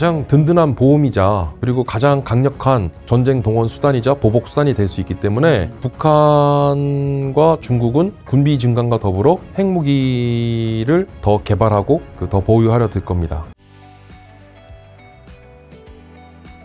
가장 든든한 보험이자 그리고 가장 강력한 전쟁 동원 수단이자 보복 수단이 될 수 있기 때문에 북한과 중국은 군비 증강과 더불어 핵무기를 더 개발하고 더 보유하려 들 겁니다.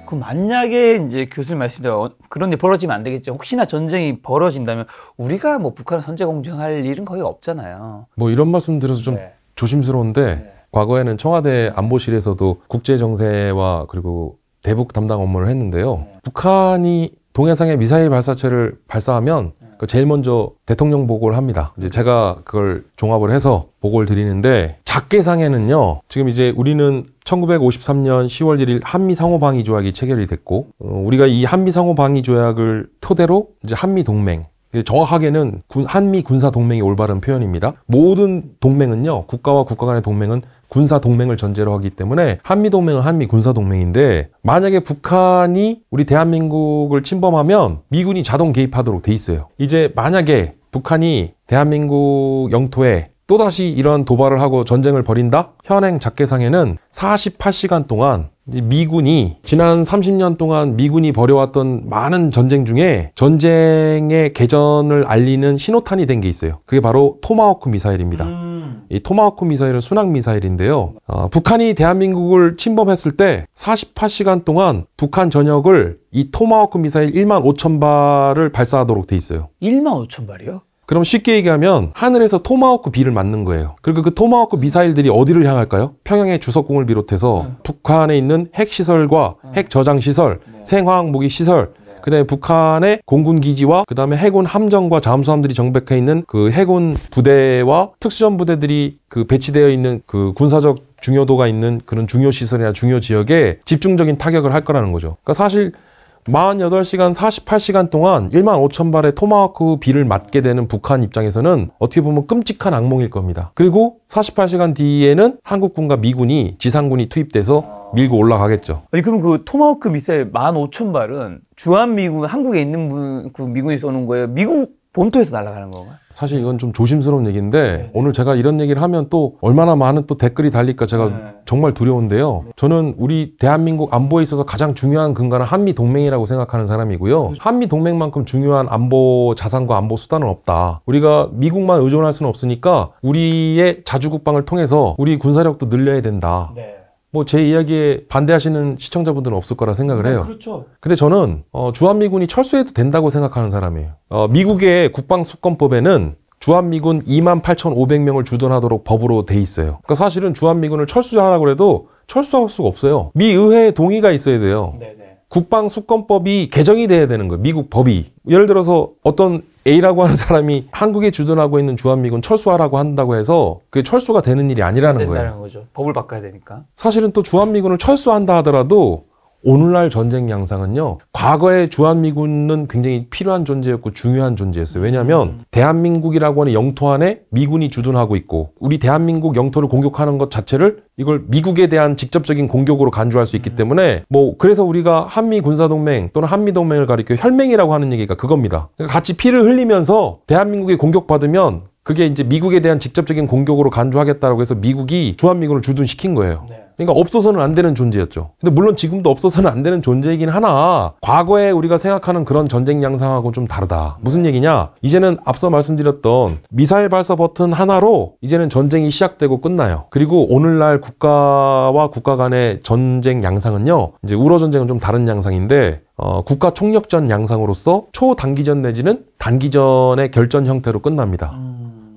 그 만약에 이제 교수님 말씀대로 그런 일 벌어지면 안 되겠죠. 혹시나 전쟁이 벌어진다면 우리가 뭐 북한을 선제 공격할 일은 거의 없잖아요. 뭐 이런 말씀 드려서 좀 조심스러운데 과거에는 청와대 안보실에서도 국제 정세와 그리고 대북 담당 업무를 했는데요. 북한이 동해상에 미사일 발사체를 발사하면 제일 먼저 대통령 보고를 합니다. 이제 제가 그걸 종합을 해서 보고를 드리는데, 작계상에는요, 지금 이제 우리는 1953년 10월 1일 한미상호방위조약이 체결이 됐고, 우리가 이 한미상호방위조약을 토대로 이제 한미동맹, 정확하게는 한미 군사동맹이 올바른 표현입니다. 모든 동맹은요, 국가와 국가 간의 동맹은 군사동맹을 전제로 하기 때문에 한미동맹은 한미군사동맹인데, 만약에 북한이 우리 대한민국을 침범하면 미군이 자동 개입하도록 돼 있어요. 이제 만약에 북한이 대한민국 영토에 또다시 이런 도발을 하고 전쟁을 벌인다? 현행 작계상에는 48시간 동안 미군이 지난 30년 동안 미군이 벌여왔던 많은 전쟁 중에 전쟁의 개전을 알리는 신호탄이 된 게 있어요. 그게 바로 토마호크 미사일입니다. 이 토마호크 미사일은 순항 미사일인데요. 북한이 대한민국을 침범했을 때 48시간 동안 북한 전역을 이 토마호크 미사일 15,000발을 발사하도록 돼 있어요. 15,000발이요? 그럼 쉽게 얘기하면 하늘에서 토마호크 비를 맞는 거예요. 그리고 그 토마호크 미사일들이 어디를 향할까요? 평양의 주석궁을 비롯해서 북한에 있는 핵시설과 핵저장시설, 생화학 무기 시설, 그 다음에 북한의 공군 기지와 그 다음에 해군 함정과 잠수함들이 정백해 있는 그 해군 부대와 특수전 부대들이 배치되어 있는 군사적 중요도가 있는 그런 중요 시설이나 중요 지역에 집중적인 타격을 할 거라는 거죠. 그러니까 사실 48시간, 48시간 동안 15,000발의 토마호크 비를 맞게 되는 북한 입장에서는 어떻게 보면 끔찍한 악몽일 겁니다. 그리고 48시간 뒤에는 한국군과 미군이 지상군이 투입돼서 밀고 올라가겠죠. 아니, 그럼 그 토마호크 미사일 15,000발은 주한미군, 한국에 있는 그 미군이 쏘는 거예요? 미국 본토에서 날아가는 건가요? 사실 이건 좀 조심스러운 얘기인데, 오늘 제가 이런 얘기를 하면 또 얼마나 많은 또 댓글이 달릴까 제가 정말 두려운데요. 저는 우리 대한민국 안보에 있어서 가장 중요한 근간은 한미동맹이라고 생각하는 사람이고요. 한미동맹만큼 중요한 안보 자산과 안보 수단은 없다. 우리가 미국만 의존할 수는 없으니까 우리의 자주국방을 통해서 우리 군사력도 늘려야 된다. 뭐 제 이야기에 반대하시는 시청자분들은 없을 거라 생각을 해요. 그렇죠. 근데 저는 주한미군이 철수해도 된다고 생각하는 사람이에요. 미국의 국방수권법에는 주한미군 28,500명을 주둔하도록 법으로 돼 있어요. 그러니까 사실은 주한미군을 철수하라고 해도 철수할 수가 없어요. 미 의회의 동의가 있어야 돼요. 국방수권법이 개정이 돼야 되는 거예요. 미국 법이. 예를 들어서 어떤 A라고 하는 사람이 한국에 주둔하고 있는 주한미군 철수하라고 한다고 해서 그게 철수가 되는 일이 아니라는 거예요. 거죠. 법을 바꿔야 되니까. 사실은 또 주한미군을 철수한다 하더라도 오늘날 전쟁 양상은요, 과거의 주한미군은 굉장히 필요한 존재였고 중요한 존재였어요. 왜냐하면 대한민국이라고 하는 영토 안에 미군이 주둔하고 있고, 우리 대한민국 영토를 공격하는 것 자체를 이걸 미국에 대한 직접적인 공격으로 간주할 수 있기 때문에, 그래서 우리가 한미 군사동맹 또는 한미동맹을 가리켜 혈맹이라고 하는 얘기가 그겁니다. 그러니까 같이 피를 흘리면서 대한민국이 공격받으면 그게 이제 미국에 대한 직접적인 공격으로 간주하겠다라고 해서 미국이 주한미군을 주둔시킨 거예요. 그러니까 없어서는 안 되는 존재였죠. 근데 물론 지금도 없어서는 안 되는 존재이긴 하나, 과거에 우리가 생각하는 그런 전쟁 양상하고는 좀 다르다. 무슨 얘기냐? 이제는 앞서 말씀드렸던 미사일 발사 버튼 하나로 이제는 전쟁이 시작되고 끝나요. 그리고 오늘날 국가와 국가 간의 전쟁 양상은요, 이제 우러 전쟁은 좀 다른 양상인데, 국가 총력전 양상으로서 초단기전 내지는 단기전의 결전 형태로 끝납니다.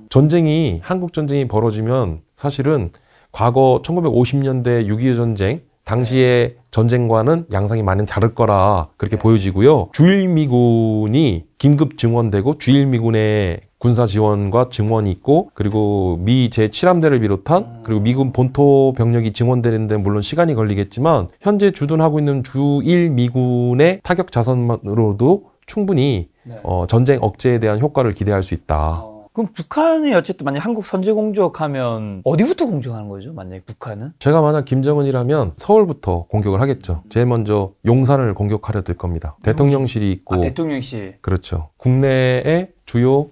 전쟁이, 한국 전쟁이 벌어지면 사실은 과거 1950년대 6.25 전쟁 당시의 전쟁과는 양상이 많이 다를 거라 그렇게 보여지고요. 주일미군이 긴급 증원되고 주일미군의 군사 지원과 증원이 있고, 그리고 미 제7함대를 비롯한 그리고 미군 본토 병력이 증원되는 데 물론 시간이 걸리겠지만, 현재 주둔하고 있는 주일미군의 타격 자산만으로도 충분히 전쟁 억제에 대한 효과를 기대할 수 있다. 그럼 북한이 어쨌든 만약 한국 선제 공격하면 어디부터 공격하는 거죠? 만약에 북한은? 제가 만약 김정은이라면 서울부터 공격을 하겠죠. 제일 먼저 용산을 공격하려 들 겁니다. 대통령실이 있고. 대통령실. 그렇죠. 국내의 주요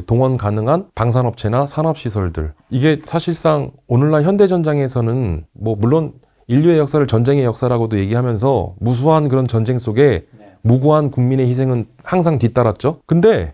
동원 가능한 방산업체나 산업시설들. 이게 사실상 오늘날 현대전장에서는 물론 인류의 역사를 전쟁의 역사라고도 얘기하면서 무수한 그런 전쟁 속에 무고한 국민의 희생은 항상 뒤따랐죠. 근데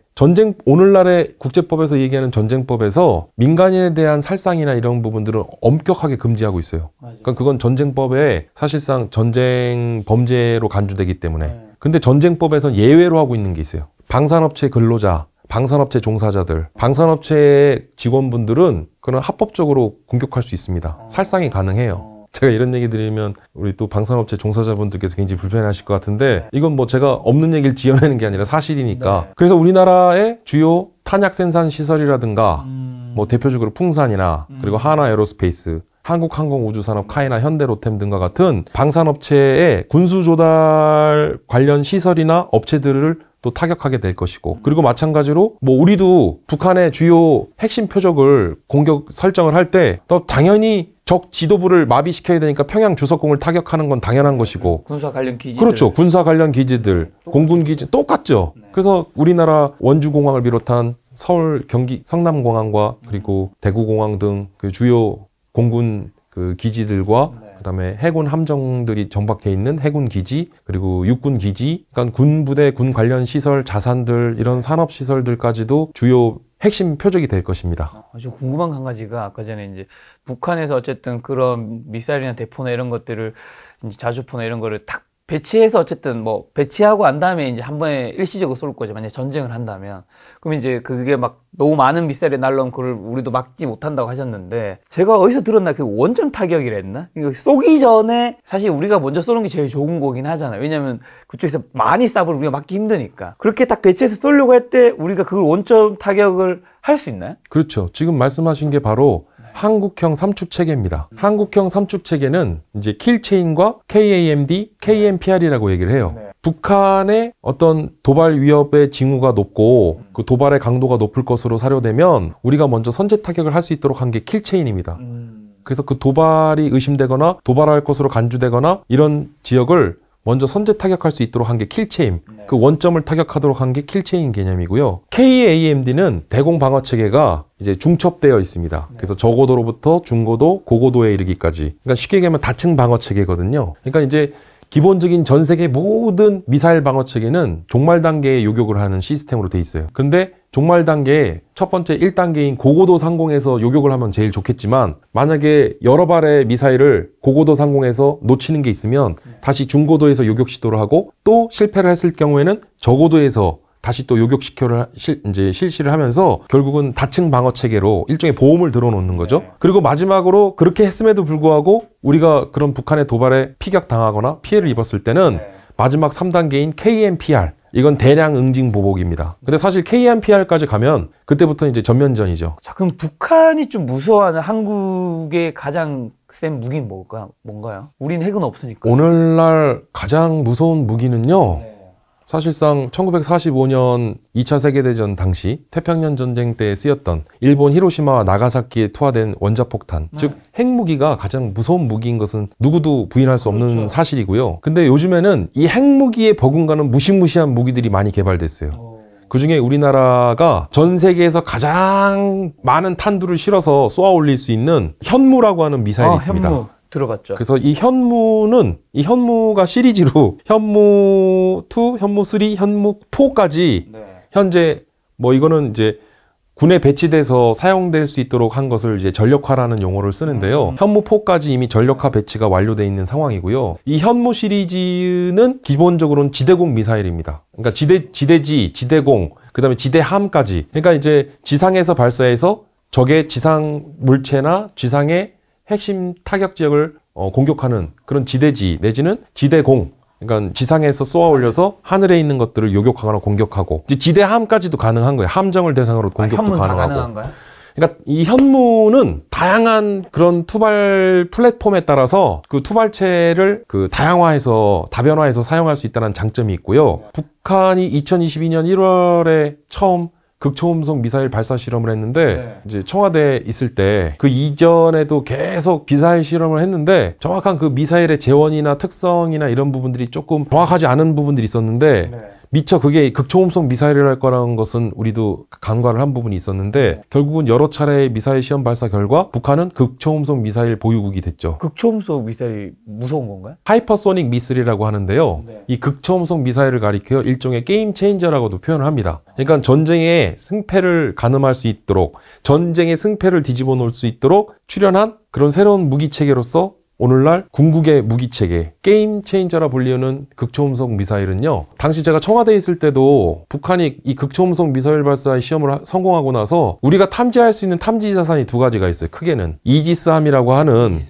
오늘날의 국제법에서 얘기하는 전쟁법에서 민간인에 대한 살상이나 이런 부분들은 엄격하게 금지하고 있어요. 그러니까 그건 전쟁법에 사실상 전쟁 범죄로 간주되기 때문에. 근데 전쟁법에서는 예외로 하고 있는 게 있어요. 방산업체 근로자, 방산업체 종사자들, 방산업체 직원분들은 그런 합법적으로 공격할 수 있습니다. 살상이 가능해요. 제가 이런 얘기 드리면 우리 또 방산업체 종사자분들께서 굉장히 불편해하실 것 같은데 이건 뭐 제가 없는 얘기를 지어내는 게 아니라 사실이니까. 그래서 우리나라의 주요 탄약 생산 시설이라든가 뭐 대표적으로 풍산이나 그리고 하나에어로스페이스, 한국항공우주산업, 카이나, 현대로템 등과 같은 방산업체의 군수조달 관련 시설이나 업체들을 또 타격하게 될 것이고, 그리고 마찬가지로 뭐 우리도 북한의 주요 핵심 표적을 공격 설정을 할 때 또 당연히 적 지도부를 마비시켜야 되니까 평양 주석공을 타격하는 건 당연한 것이고, 군사 관련 기지들. 그렇죠. 군사 관련 기지들, 공군 기지 똑같죠. 그래서 우리나라 원주공항을 비롯한 서울, 경기, 성남공항과 그리고 대구공항 등 그 주요 공군 그 기지들과 그다음에 해군 함정들이 정박해 있는 해군 기지, 그리고 육군 기지, 그러니까 군부대, 군 관련 시설, 자산들, 이런 산업 시설들까지도 주요 핵심 표적이 될 것입니다. 아주 궁금한 한 가지가 아까 전에 이제 북한에서 어쨌든 그런 미사일이나 대포나 이런 것들을 이제 자주포나 이런 거를 딱 배치해서 어쨌든 뭐 배치하고 난 다음에 이제 한 번에 일시적으로 쏠 거죠. 만약에 전쟁을 한다면. 그럼 이제 그게 막 너무 많은 미사일이 날라오면 그걸 우리도 막지 못한다고 하셨는데, 제가 어디서 들었나 그 원점 타격이랬나? 이거 쏘기 전에 사실 우리가 먼저 쏘는 게 제일 좋은 거긴 하잖아요. 왜냐면 그쪽에서 많이 쏴버리면 우리가 막기 힘드니까. 그렇게 딱 배치해서 쏘려고 할 때 우리가 그걸 원점 타격을 할 수 있나요? 그렇죠. 지금 말씀하신 게 바로 한국형 삼축 체계입니다. 한국형 삼축 체계는 이제 킬체인과 KAMD, KMPR이라고 얘기를 해요. 북한의 어떤 도발 위협의 징후가 높고 그 도발의 강도가 높을 것으로 사료되면 우리가 먼저 선제 타격을 할 수 있도록 한 게 킬체인입니다. 그래서 그 도발이 의심되거나 도발할 것으로 간주되거나 이런 지역을 먼저 선제 타격할 수 있도록 한 게 킬체인, 그 원점을 타격하도록 한 게 킬체인 개념이고요. KAMD는 대공 방어 체계가 이제 중첩되어 있습니다. 그래서 저고도로부터 중고도, 고고도에 이르기까지. 그러니까 쉽게 얘기하면 다층 방어 체계거든요. 그러니까 이제 기본적인 전 세계 모든 미사일 방어 체계는 종말 단계에 요격을 하는 시스템으로 돼 있어요. 근데 종말 단계에 첫 번째 1단계인 고고도 상공에서 요격을 하면 제일 좋겠지만, 만약에 여러 발의 미사일을 고고도 상공에서 놓치는 게 있으면 다시 중고도에서 요격 시도를 하고, 또 실패를 했을 경우에는 저고도에서 다시 또 요격 이제 실시를 하면서 결국은 다층 방어 체계로 일종의 보험을 들어놓는 거죠. 그리고 마지막으로 그렇게 했음에도 불구하고 우리가 그런 북한의 도발에 피격당하거나 피해를 입었을 때는 마지막 3단계인 KMPR, 이건 대량 응징 보복입니다. 근데 사실 KMPR까지 가면 그때부터 이제 전면전이죠. 자, 그럼 북한이 좀 무서워하는 한국의 가장 센 무기는 뭔가요? 우리는 핵은 없으니까. 오늘날 가장 무서운 무기는요, 사실상 1945년 2차 세계대전 당시 태평양 전쟁 때 쓰였던 일본 히로시마와 나가사키에 투하된 원자폭탄, 즉 핵무기가 가장 무서운 무기인 것은 누구도 부인할 수 없는 사실이고요. 근데 요즘에는 이 핵무기에 버금가는 무시무시한 무기들이 많이 개발됐어요. 그중에 우리나라가 전 세계에서 가장 많은 탄두를 실어서 쏘아 올릴 수 있는 현무라고 하는 미사일이 있습니다. 현무. 들어봤죠. 그래서 이 현무가 시리즈로 현무 2, 현무 3, 현무 4까지 현재 뭐 이거는 이제 군에 배치돼서 사용될 수 있도록 한 것을 이제 전력화라는 용어를 쓰는데요. 현무 4까지 이미 전력화 배치가 완료되어 있는 상황이고요. 이 현무 시리즈는 기본적으로는 지대공 미사일입니다. 그러니까 지대지, 지대공, 그다음에 지대함까지. 그러니까 이제 지상에서 발사해서 적의 지상 물체나 지상의 핵심 타격 지역을 공격하는 그런 지대지 내지는 지대공, 그러니까 지상에서 쏘아 올려서 하늘에 있는 것들을 요격하거나 공격하고, 이제 지대함까지도 가능한 거예요. 함정을 대상으로 공격도 현무는 다 가능하고. 가능한가요? 그러니까 이 현무는 다양한 그런 투발 플랫폼에 따라서 그 투발체를 그 다변화해서 사용할 수 있다는 장점이 있고요. 북한이 2022년 1월에 처음 극초음속 미사일 발사 실험을 했는데, 이제 청와대에 있을 때 그 이전에도 계속 미사일 실험을 했는데 정확한 그 미사일의 재원이나 특성이나 이런 부분들이 조금 정확하지 않은 부분들이 있었는데, 미처 그게 극초음속 미사일이랄 거라는 것은 우리도 간과를 한 부분이 있었는데 결국은 여러 차례의 미사일 시험 발사 결과 북한은 극초음속 미사일 보유국이 됐죠. 극초음속 미사일이 무서운 건가요? 하이퍼소닉 미슬이라고 하는데요. 이 극초음속 미사일을 가리켜 일종의 게임 체인저라고도 표현을 합니다. 그러니까 전쟁의 승패를 가늠할 수 있도록, 전쟁의 승패를 뒤집어 놓을 수 있도록 출현한 그런 새로운 무기 체계로서 오늘날 궁극의 무기체계, 게임 체인저라 불리우는 극초음속 미사일은요, 당시 제가 청와대에 있을 때도 북한이 이 극초음속 미사일 발사의 시험을 성공하고 나서 우리가 탐지할 수 있는 탐지 자산이 두 가지가 있어요. 크게는 이지스함이라고 하는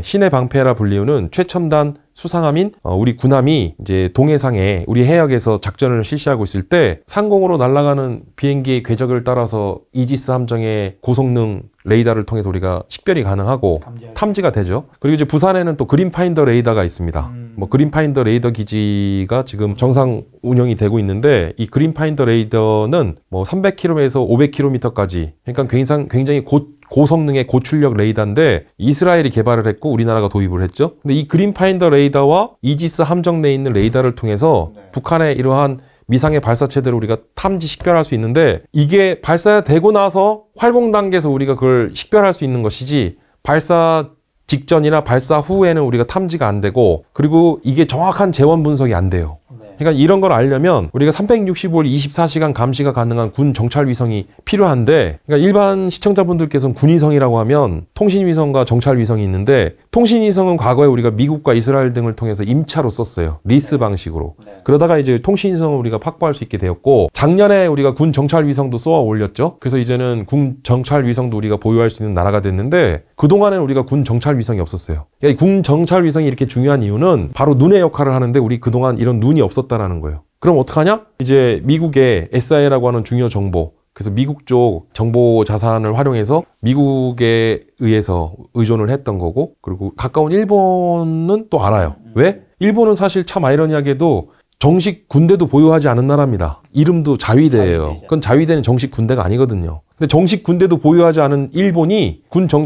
신의 방패라 불리우는 최첨단 수상함인 우리 군함이 이제 동해상에 우리 해역에서 작전을 실시하고 있을 때 상공으로 날아가는 비행기의 궤적을 따라서 이지스 함정의 고성능 레이더를 통해서 우리가 식별이 가능하고 탐지가 되죠. 그리고 이제 부산에는 또 그린파인더 레이더가 있습니다. 뭐 그린파인더 레이더 기지가 지금 정상 운영이 되고 있는데 이 그린파인더 레이더는 뭐 300km에서 500km까지 그러니까 굉장히 고성능의 고출력 레이더인데 이스라엘이 개발을 했고 우리나라가 도입을 했죠. 근데 이 그린파인더 레이더와 이지스 함정 내에 있는 레이더를 통해서 북한의 이러한 미상의 발사체들을 우리가 탐지 식별할 수 있는데 이게 발사되고 나서 활공 단계에서 우리가 그걸 식별할 수 있는 것이지 발사 직전이나 발사 후에는 우리가 탐지가 안 되고 그리고 이게 정확한 재원 분석이 안 돼요. 그러니까 이런 걸 알려면 우리가 365일 24시간 감시가 가능한 군 정찰 위성이 필요한데 그러니까 일반 시청자분들께서는 군위성이라고 하면 통신위성과 정찰 위성이 있는데 통신위성은 과거에 우리가 미국과 이스라엘 등을 통해서 임차로 썼어요. 리스 방식으로. 그러다가 이제 통신위성을 우리가 확보할 수 있게 되었고 작년에 우리가 군 정찰 위성도 쏘아 올렸죠. 그래서 이제는 군 정찰 위성도 우리가 보유할 수 있는 나라가 됐는데 그동안에는 우리가 군 정찰 위성이 없었어요. 그러니까 군 정찰 위성이 이렇게 중요한 이유는 바로 눈의 역할을 하는데 우리 그동안 이런 눈이 없었다라는 거예요. 그럼 어떡하냐? 이제 미국의 SI라고 하는 중요 정보, 그래서 미국 쪽 정보 자산을 활용해서 미국에 의해서 의존을 했던 거고 그리고 가까운 일본은 또 알아요. 왜? 일본은 사실 참 아이러니하게도 정식 군대도 보유하지 않은 나라입니다. 이름도 자위대예요. 그건 자위대는 정식 군대가 아니거든요. 근데 정식 군대도 보유하지 않은 일본이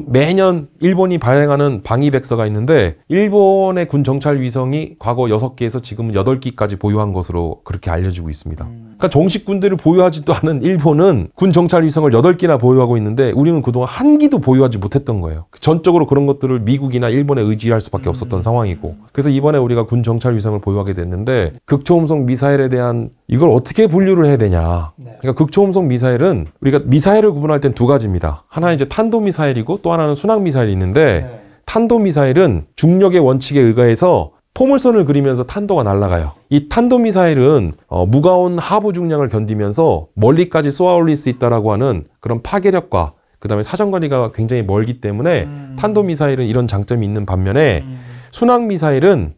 매년 일본이 발행하는 방위백서가 있는데 일본의 군 정찰 위성이 과거 6개에서 지금 8기까지 보유한 것으로 그렇게 알려지고 있습니다. 그러니까 정식 군대를 보유하지도 않은 일본은 군 정찰 위성을 8기나 보유하고 있는데 우리는 그동안 한 기도 보유하지 못했던 거예요. 전적으로 그런 것들을 미국이나 일본에 의지할 수밖에 없었던 상황이고 그래서 이번에 우리가 군 정찰 위성을 보유하게 됐는데 극초음속 미사일에 대한 이걸 어떻게 분류를 해야 되냐. 그러니까 극초음속 미사일은 우리가 미사일을 구분할 땐 두 가지입니다. 하나는 이제 탄도미사일이고 또 하나는 순항미사일이 있는데 탄도미사일은 중력의 원칙에 의거해서 포물선을 그리면서 탄도가 날아가요. 이 탄도미사일은 무거운 하부 중량을 견디면서 멀리까지 쏘아 올릴 수 있다라고 하는 그런 파괴력과 그 다음에 사정거리가 굉장히 멀기 때문에 탄도미사일은 이런 장점이 있는 반면에 순항미사일은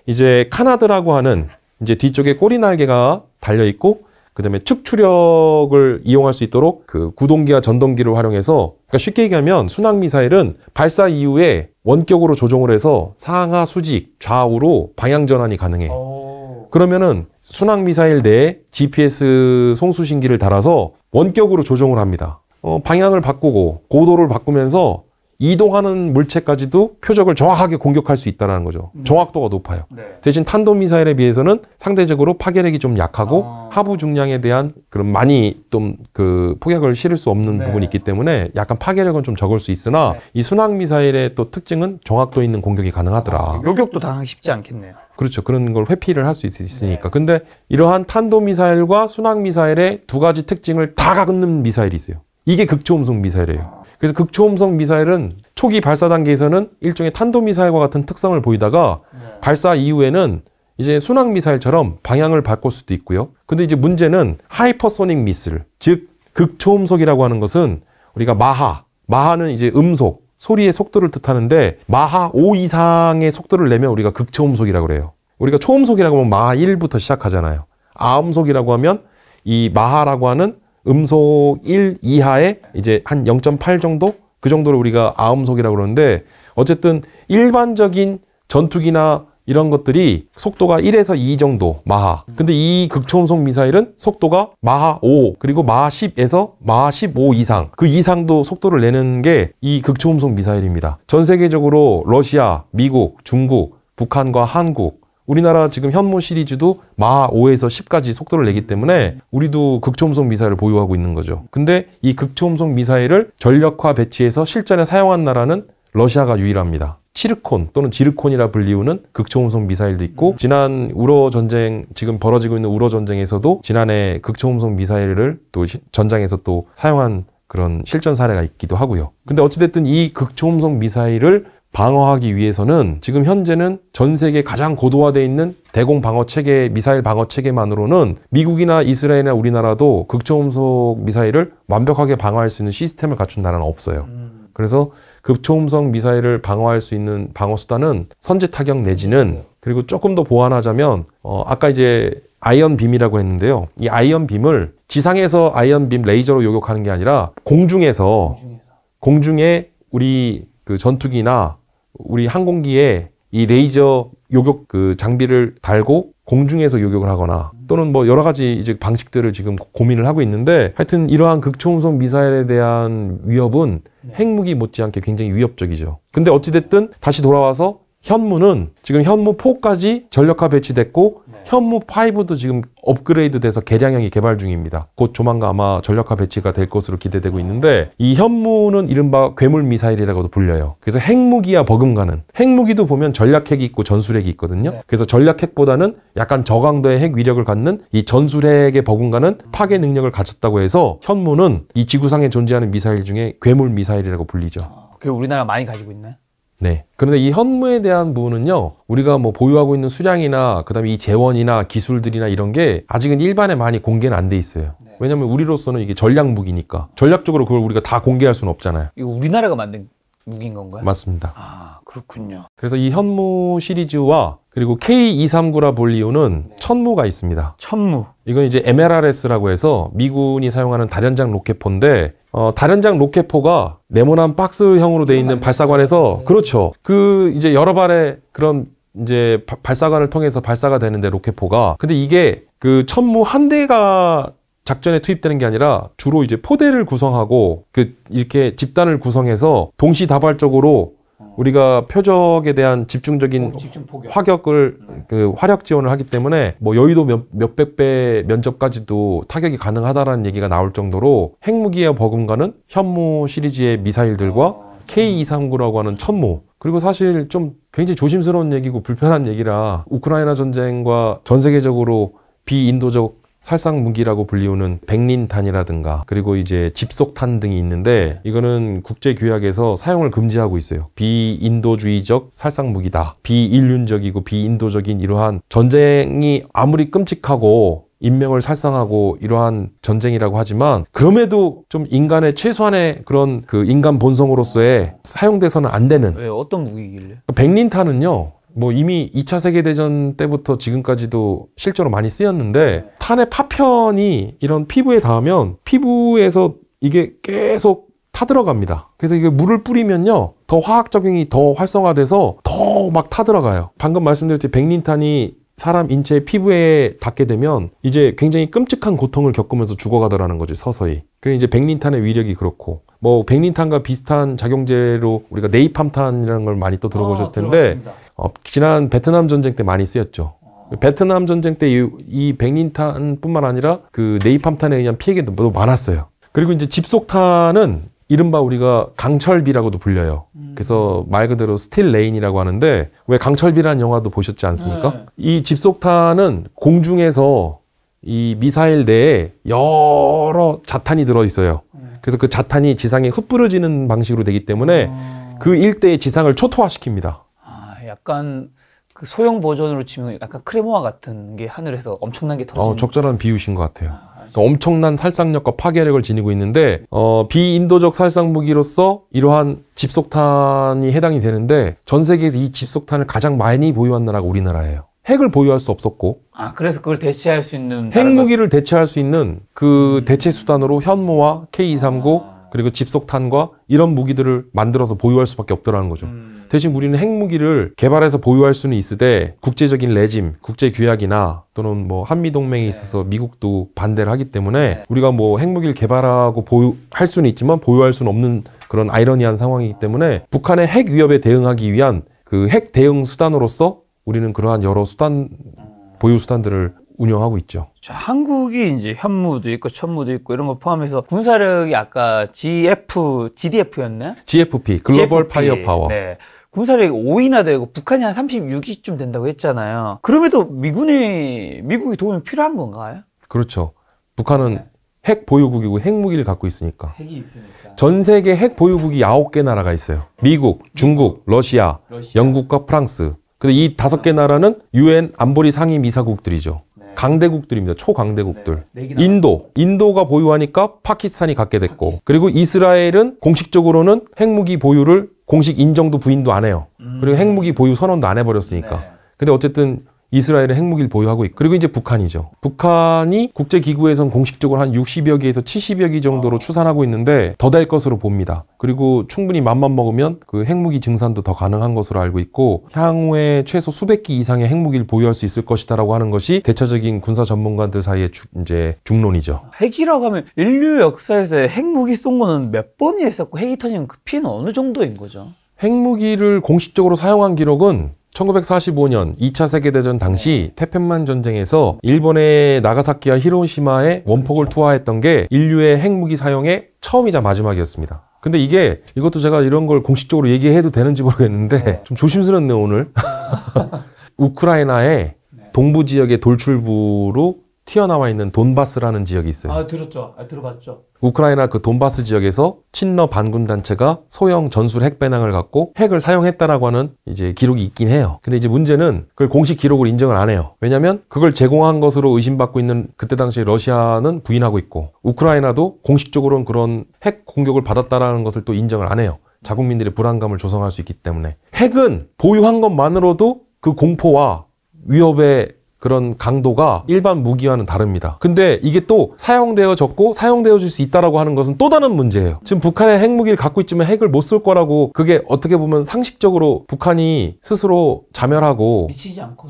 이제 카나드라고 하는 이제 뒤쪽에 꼬리 날개가 달려있고 그 다음에 축추력을 이용할 수 있도록 그 구동기와 전동기를 활용해서 그러니까 쉽게 얘기하면 순항미사일은 발사 이후에 원격으로 조종을 해서 상하 수직 좌우로 방향 전환이 가능해. 그러면은 순항미사일 내에 GPS 송수신기를 달아서 원격으로 조종을 합니다. 방향을 바꾸고 고도를 바꾸면서 이동하는 물체까지도 표적을 정확하게 공격할 수 있다는 거죠. 정확도가 높아요. 대신 탄도미사일에 비해서는 상대적으로 파괴력이 좀 약하고 하부 중량에 대한 그런 많이 좀 그 폭약을 실을 수 없는 부분이 있기 때문에 약간 파괴력은 좀 적을 수 있으나 이 순항미사일의 또 특징은 정확도 있는 공격이 가능하더라. 요격도 당하기 쉽지 않겠네요. 그렇죠. 그런 걸 회피를 할 수 있으니까. 근데 이러한 탄도미사일과 순항미사일의 두 가지 특징을 다 갖는 미사일이 있어요. 이게 극초음속 미사일이에요. 그래서 극초음속 미사일은 초기 발사 단계에서는 일종의 탄도미사일과 같은 특성을 보이다가 발사 이후에는 이제 순항미사일처럼 방향을 바꿀 수도 있고요. 근데 이제 문제는 하이퍼소닉 미슬, 즉 극초음속이라고 하는 것은 우리가 마하는 이제 음속, 소리의 속도를 뜻하는데 마하 5 이상의 속도를 내면 우리가 극초음속이라고 그래요. 우리가 초음속이라고 하면 마하 1부터 시작하잖아요. 아음속이라고 하면 이 마하라고 하는 음속 1 이하의 이제 한 0.8 정도? 그 정도를 우리가 아음속이라고 그러는데 어쨌든 일반적인 전투기나 이런 것들이 속도가 1에서 2 정도 마하. 근데 이 극초음속 미사일은 속도가 마하 5 그리고 마하 10에서 마하 15 이상 그 이상도 속도를 내는 게 이 극초음속 미사일입니다. 전 세계적으로 러시아, 미국, 중국, 북한과 한국 우리나라 지금 현무 시리즈도 마 5에서 10까지 속도를 내기 때문에 우리도 극초음속 미사일을 보유하고 있는 거죠. 근데 이 극초음속 미사일을 전력화 배치해서 실전에 사용한 나라는 러시아가 유일합니다. 치르콘 또는 지르콘이라 불리우는 극초음속 미사일도 있고 지난 우러 전쟁 지금 벌어지고 있는 우러 전쟁에서도 지난해 극초음속 미사일을 또 전장에서 또 사용한 그런 실전 사례가 있기도 하고요. 근데 어찌됐든 이 극초음속 미사일을 방어하기 위해서는 지금 현재는 전 세계 가장 고도화되어 있는 대공 방어 체계, 미사일 방어 체계만으로는 미국이나 이스라엘이나 우리나라도 극초음속 미사일을 완벽하게 방어할 수 있는 시스템을 갖춘 나라는 없어요. 그래서 극초음속 미사일을 방어할 수 있는 방어 수단은 선제 타격 내지는 그리고 조금 더 보완하자면 아까 이제 아이언빔이라고 했는데요. 이 아이언빔을 지상에서 아이언빔 레이저로 요격하는 게 아니라 공중에 우리 그 전투기나 우리 항공기에 이 레이저 요격 그 장비를 달고 공중에서 요격을 하거나 또는 뭐 여러 가지 이제 방식들을 지금 고민을 하고 있는데 하여튼 이러한 극초음속 미사일에 대한 위협은 핵무기 못지않게 굉장히 위협적이죠. 근데 어찌됐든 다시 돌아와서 현무는 지금 현무 4까지 전력화 배치됐고 현무 5도 지금 업그레이드 돼서 개량형이 개발 중입니다. 곧 조만간 아마 전력화 배치가 될 것으로 기대되고 있는데 이 현무는 이른바 괴물 미사일이라고도 불려요. 그래서 핵무기와 버금가는 핵무기도 보면 전략핵이 있고 전술핵이 있거든요. 그래서 전략핵보다는 약간 저강도의 핵 위력을 갖는 이 전술핵에 버금가는 파괴 능력을 갖췄다고 해서 현무는 이 지구상에 존재하는 미사일 중에 괴물 미사일이라고 불리죠. 그게 우리나라 많이 가지고 있나요? 네. 그런데 이 현무에 대한 부분은요, 우리가 뭐 보유하고 있는 수량이나, 그 다음에 이 재원이나 기술들이나 이런 게 아직은 일반에 많이 공개는 안 돼 있어요. 왜냐면 우리로서는 이게 전략 무기니까. 전략적으로 그걸 우리가 다 공개할 수는 없잖아요. 이거 우리나라가 만든 무기인 건가요? 맞습니다. 아, 그렇군요. 그래서 이 현무 시리즈와 그리고 K239라 불리우는 천무가 있습니다. 천무. 이건 이제 MLRS라고 해서 미군이 사용하는 다련장 로켓포인데, 다련장 로켓포가 네모난 박스형으로 되어 있는 발사관에서, 그렇죠. 그 이제 여러 발의 그런 이제 발사관을 통해서 발사가 되는데 로켓포가. 근데 이게 그 천무 한 대가 작전에 투입되는 게 아니라 주로 이제 포대를 구성하고 그 이렇게 집단을 구성해서 동시다발적으로 우리가 표적에 대한 집중적인 화격을 그 화력 지원을 하기 때문에 뭐 여의도 몇백 배 면적까지도 타격이 가능하다라는 얘기가 나올 정도로 핵무기에 버금가는 현무 시리즈의 미사일들과 K239라고 하는 천무, 그리고 사실 좀 굉장히 조심스러운 얘기고 불편한 얘기라 우크라이나 전쟁과 전 세계적으로 비인도적 살상 무기라고 불리우는 백린탄이라든가 그리고 이제 집속탄 등이 있는데 이거는 국제규약에서 사용을 금지하고 있어요. 비인도주의적 살상 무기다. 비인륜적이고 비인도적인 이러한 전쟁이 아무리 끔찍하고 인명을 살상하고 이러한 전쟁이라고 하지만 그럼에도 좀 인간의 최소한의 그런 그 인간 본성으로서의 사용돼서는 안 되는. 왜 어떤 무기길래? 백린탄은요. 뭐 이미 2차 세계대전 때부터 지금까지도 실제로 많이 쓰였는데 탄의 파편이 이런 피부에 닿으면 피부에서 이게 계속 타들어갑니다. 그래서 이게 물을 뿌리면요 더 화학 적용이 더 활성화돼서 더 막 타들어가요. 방금 말씀드렸듯이 백린탄이 사람 인체의 피부에 닿게 되면 이제 굉장히 끔찍한 고통을 겪으면서 죽어가더라는 거죠, 서서히. 그리고 이제 백린탄의 위력이 그렇고, 뭐 백린탄과 비슷한 작용제로 우리가 네이팜탄이라는 걸 많이 또 들어보셨을 텐데, 지난 베트남 전쟁 때 많이 쓰였죠. 베트남 전쟁 때 이 백린탄뿐만 아니라 그 네이팜탄에 의한 피해가 너무 많았어요. 그리고 이제 집속탄은 이른바 우리가 강철비라고도 불려요. 그래서 말 그대로 스틸 레인이라고 하는데, 왜 강철비라는 영화도 보셨지 않습니까? 이 집속탄은 공중에서 이 미사일 내에 여러 자탄이 들어있어요. 그래서 그 자탄이 지상에 흩뿌려지는 방식으로 되기 때문에 그 일대의 지상을 초토화시킵니다. 아, 약간 그 소형 버전으로 치면 약간 크레모아 같은 게 하늘에서 엄청난 게 터지는. 적절한 비유신 것 같아요. 엄청난 살상력과 파괴력을 지니고 있는데 비인도적 살상 무기로서 이러한 집속탄이 해당이 되는데 전 세계에서 이 집속탄을 가장 많이 보유한 나라가 우리나라예요. 핵을 보유할 수 없었고, 그래서 그걸 대체할 수 있는 핵무기를 대체할 수 있는 그 대체 수단으로 현무와 K239 그리고 집속탄과 이런 무기들을 만들어서 보유할 수밖에 없더라는 거죠. 대신 우리는 핵무기를 개발해서 보유할 수는 있으되 국제적인 레짐, 국제규약이나 또는 뭐 한미동맹에 있어서 미국도 반대를 하기 때문에 우리가 뭐 핵무기를 개발하고 보유할 수는 있지만 보유할 수는 없는 그런 아이러니한 상황이기 때문에 북한의 핵 위협에 대응하기 위한 그 핵 대응 수단으로서 우리는 그러한 여러 수단 보유 수단들을 운영하고 있죠. 자, 한국이 이제 현무도 있고 천무도 있고 이런 거 포함해서 군사력이 아까 GDF였네? GFP, 글로벌 파이어 파워. 네. 군사력이 5위나 되고 북한이 한 36위쯤 된다고 했잖아요. 그럼에도 미국이 도움이 필요한 건가요? 그렇죠. 북한은 핵 보유국이고 핵무기를 갖고 있으니까. 핵이 있으니까. 전 세계 핵 보유국이 9개 나라가 있어요. 미국, 중국, 러시아, 영국과 프랑스. 근데 이 5개 나라는 UN 안보리 상임이사국들이죠. 강대국들입니다. 초강대국들. 인도가 보유하니까 파키스탄이 갖게 됐고, 그리고 이스라엘은 공식적으로는 핵무기 보유를 공식 인정도 부인도 안 해요. 그리고 핵무기 보유 선언도 안 해버렸으니까. 근데 어쨌든 이스라엘은 핵무기를 보유하고 있고, 그리고 이제 북한이죠. 북한이 국제기구에선 공식적으로 한 60여 개에서 70여 개 정도로 추산하고 있는데 더 될 것으로 봅니다. 그리고 충분히 맘만 먹으면 그 핵무기 증산도 더 가능한 것으로 알고 있고, 향후에 최소 수백 기 이상의 핵무기를 보유할 수 있을 것이다라고 하는 것이 대체적인 군사 전문가들 사이의 이제 중론이죠. 핵이라고 하면 인류 역사에서 핵무기 쏜 거는 몇 번이 했었고, 핵이 터지면 그 피해는 어느 정도인 거죠? 핵무기를 공식적으로 사용한 기록은 1945년 2차 세계대전 당시 태평양 전쟁에서 일본의 나가사키와 히로시마에 원폭을 투하했던 게 인류의 핵무기 사용의 처음이자 마지막이었습니다. 근데 이것도 제가 이런 걸 공식적으로 얘기해도 되는지 모르겠는데 좀 조심스럽네요, 오늘. 우크라이나의 동부 지역의 돌출부로 튀어나와 있는 돈바스라는 지역이 있어요. 아, 들었죠. 들어봤죠. 우크라이나 그 돈바스 지역에서 친러 반군 단체가 소형 전술 핵 배낭을 갖고 핵을 사용했다라고 하는 이제 기록이 있긴 해요. 근데 이제 문제는 그걸 공식 기록으로 인정을 안 해요. 왜냐면 그걸 제공한 것으로 의심받고 있는 그때 당시 러시아는 부인하고 있고, 우크라이나도 공식적으로는 그런 핵 공격을 받았다라는 것을 또 인정을 안 해요. 자국민들의 불안감을 조성할 수 있기 때문에. 핵은 보유한 것만으로도 그 공포와 위협의 그런 강도가 일반 무기와는 다릅니다. 근데 이게 또 사용되어졌고 사용되어질 수 있다라고 하는 것은 또 다른 문제예요. 지금 북한의 핵무기를 갖고 있지만 핵을 못 쓸 거라고, 그게 어떻게 보면 상식적으로 북한이 스스로 자멸하고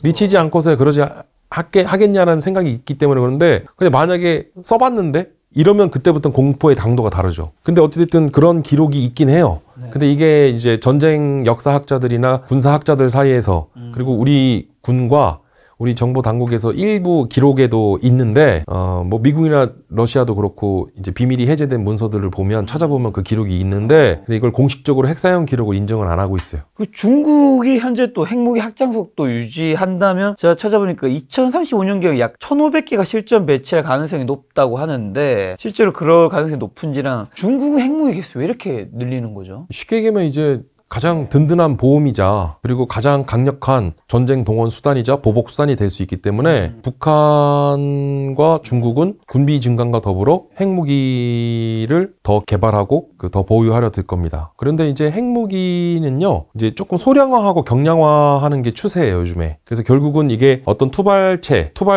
미치지 않고서야 그러지 하겠냐라는 생각이 있기 때문에 그런데, 근데 만약에 써봤는데 이러면 그때부터는 공포의 강도가 다르죠. 근데 어찌됐든 그런 기록이 있긴 해요. 근데 이게 이제 전쟁 역사학자들이나 군사학자들 사이에서, 그리고 우리 군과 우리 정보 당국에서 일부 기록에도 있는데, 뭐 미국이나 러시아도 그렇고 이제 비밀이 해제된 문서들을 보면 찾아보면 그 기록이 있는데, 근데 이걸 공식적으로 핵 사용 기록을 인정을 안 하고 있어요. 그 중국이 현재 또 핵무기 확장속도 유지한다면, 제가 찾아보니까 2035년경에 약 1,500개가 실전 배치할 가능성이 높다고 하는데, 실제로 그럴 가능성이 높은지랑 중국의 핵무기 개수 왜 이렇게 늘리는 거죠? 쉽게 얘기하면 이제 가장 든든한 보험이자, 그리고 가장 강력한 전쟁 동원 수단이자 보복 수단이 될 수 있기 때문에 북한과 중국은 군비 증강과 더불어 핵무기를 더 개발하고 더 보유하려 들 겁니다. 그런데 이제 핵무기는요, 이제 조금 소량화하고 경량화하는 게 추세예요, 요즘에. 그래서 결국은 이게 어떤 투발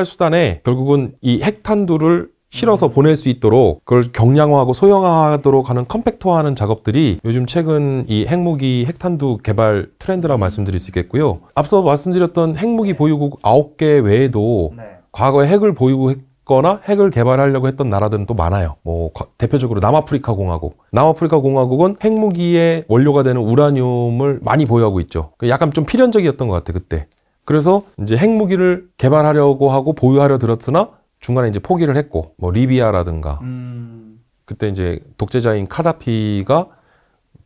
수단에 결국은 이 핵탄두를 실어서 보낼 수 있도록 그걸 경량화하고 소형화하도록 하는 컴팩터화하는 작업들이 요즘 최근 이 핵무기 핵탄두 개발 트렌드라고 말씀드릴 수 있겠고요. 앞서 말씀드렸던 핵무기 보유국 9개 외에도 과거에 핵을 보유했거나 핵을 개발하려고 했던 나라들은 또 많아요. 뭐 대표적으로 남아프리카 공화국은 핵무기의 원료가 되는 우라늄을 많이 보유하고 있죠. 약간 좀 필연적이었던 것 같아요, 그때. 그래서 이제 핵무기를 개발하려고 하고 보유하려 들었으나 중간에 이제 포기를 했고, 뭐 리비아라든가 그때 이제 독재자인 카다피가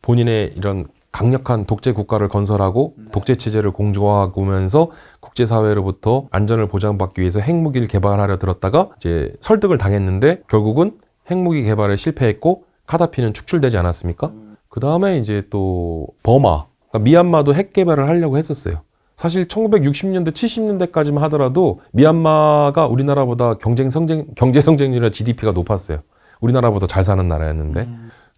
본인의 이런 강력한 독재 국가를 건설하고 독재 체제를 공조하면서 국제사회로부터 안전을 보장받기 위해서 핵무기를 개발하려 들었다가 이제 설득을 당했는데 결국은 핵무기 개발에 실패했고 카다피는 축출되지 않았습니까? 그 다음에 이제 또 버마, 그러니까 미얀마도 핵 개발을 하려고 했었어요. 사실 1960년대, 70년대까지만 하더라도 미얀마가 우리나라보다 경제 성장률이나 GDP가 높았어요. 우리나라보다 잘 사는 나라였는데.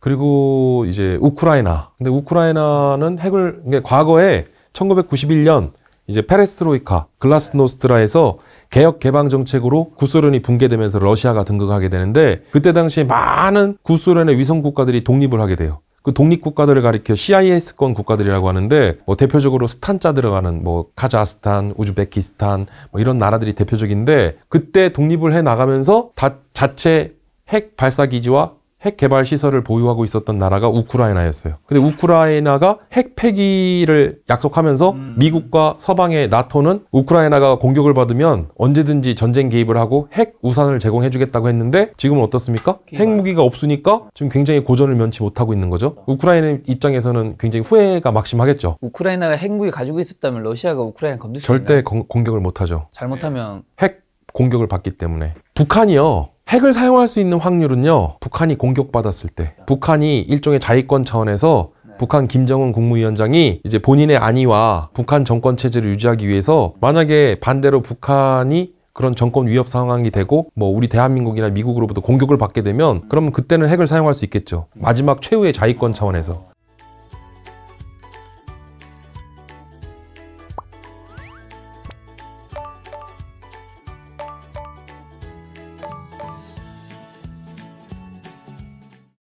그리고 이제 우크라이나. 근데 우크라이나는 그러니까 과거에 1991년 이제 페레스트로이카, 글라스노스트라에서 개혁 개방 정책으로 구소련이 붕괴되면서 러시아가 등극하게 되는데, 그때 당시에 많은 구소련의 위성 국가들이 독립을 하게 돼요. 그 독립국가들을 가리켜 CIS권 국가들이라고 하는데, 뭐 대표적으로 스탄자 들어가는 뭐 카자흐스탄, 우즈베키스탄 뭐 이런 나라들이 대표적인데, 그때 독립을 해 나가면서 자체 핵 발사 기지와 핵 개발 시설을 보유하고 있었던 나라가 우크라이나였어요. 근데 우크라이나가 핵 폐기를 약속하면서 미국과 서방의 나토는 우크라이나가 공격을 받으면 언제든지 전쟁 개입을 하고 핵 우산을 제공해주겠다고 했는데 지금은 어떻습니까? 핵무기가 없으니까 지금 굉장히 고전을 면치 못하고 있는 거죠. 우크라이나 입장에서는 굉장히 후회가 막심하겠죠. 우크라이나가 핵무기 가지고 있었다면 러시아가 우크라이나 건들 수 절대 있나요? 공격을 못하죠. 잘못하면 핵 공격을 받기 때문에. 북한이요. 핵을 사용할 수 있는 확률은요. 북한이 공격받았을 때. 북한이 일종의 자위권 차원에서 북한 김정은 국무위원장이 이제 본인의 안위와 북한 정권 체제를 유지하기 위해서 만약에 반대로 북한이 그런 정권 위협 상황이 되고 뭐 우리 대한민국이나 미국으로부터 공격을 받게 되면 그러면 그때는 핵을 사용할 수 있겠죠. 마지막 최후의 자위권 차원에서.